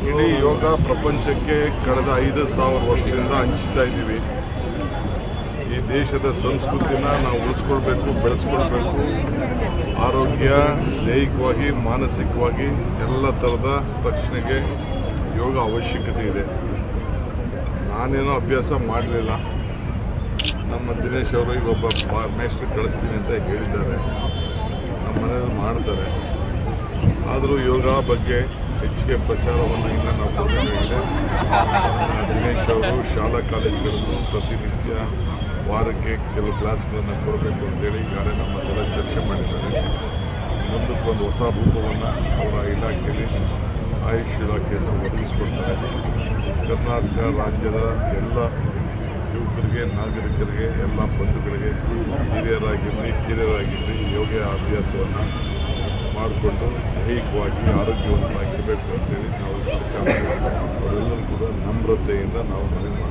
ಇಡೀ ಯೋಗ ಪ್ರಪಂಚಕ್ಕೆ ಕಳೆದ 5,000 ವರ್ಷದಿಂದ ಹಂಚ್ತಾ ಇದ್ದೀವಿ. ಈ ದೇಶದ ಸಂಸ್ಕೃತಿನ ನಾವು ಉಳಿಸ್ಕೊಳ್ಬೇಕು, ಬೆಳೆಸ್ಕೊಳ್ಬೇಕು. ಆರೋಗ್ಯ, ದೈಹಿಕವಾಗಿ, ಮಾನಸಿಕವಾಗಿ ಎಲ್ಲ ಥರದ ರಕ್ಷಣೆಗೆ ಯೋಗ ಅವಶ್ಯಕತೆ ಇದೆ. ನಾನೇನೋ ಅಭ್ಯಾಸ ಮಾಡಲಿಲ್ಲ. ನಮ್ಮ ದಿನೇಶ್ ಅವರು ಈಗ ಒಬ್ಬ ಮೇಸ್ಟ್ರು ಕಳಿಸ್ತೀನಿ ಅಂತ ಹೇಳಿದ್ದಾರೆ. ನಮ್ಮ ಮನೆಯಲ್ಲಿ ಮಾಡ್ತಾರೆ. ಆದರೂ ಯೋಗ ಬಗ್ಗೆ ಹೆಚ್ಚಿಗೆ ಪ್ರಚಾರವನ್ನು ಇನ್ನೂ ನಾವು ಕೊಡಬೇಕಾಗಿದೆ. ದಿನೇಶ್ ಅವರು ಶಾಲಾ ಕಾಲೇಜುಗಳನ್ನು ಪ್ರತಿನಿತ್ಯ ವಾರಕ್ಕೆ ಕೆಲವು ಕ್ಲಾಸ್ಗಳನ್ನು ಕೊಡಬೇಕು ಅಂತೇಳಿ ಈಗಾಗಲೇ ನಮ್ಮದೆಲ್ಲ ಚರ್ಚೆ ಮಾಡಿದ್ದಾರೆ. ಮುಂದಕ್ಕೊಂದು ಹೊಸ ರೂಪವನ್ನು ಅವರ ಇಲಾಖೆಯಲ್ಲಿ ಆಯುಷ್ ಇಲಾಖೆಯನ್ನು ಒದಗಿಸ್ಕೊಡ್ತಾರೆ. ಕರ್ನಾಟಕ ರಾಜ್ಯದ ಎಲ್ಲ ಯುವಕರಿಗೆ, ನಾಗರಿಕರಿಗೆ, ಎಲ್ಲ ಬಂಧುಗಳಿಗೆ, ಹಿರಿಯರಾಗಿರಲಿ ಕಿರಿಯರಾಗಿರಲಿ ಯೋಗ ಅಭ್ಯಾಸವನ್ನು ಮಾಡಿಕೊಂಡು ದೈಹಿಕವಾಗಿ ಆರೋಗ್ಯವಂತರಾಗಿರಬೇಕು ಅಂತೇಳಿ ನಾವು ಸರ್ಕಾರ ಅವರೆಲ್ಲರೂ ಕೂಡ ನಮ್ರತೆಯಿಂದ ನಾವು ಮನವಿ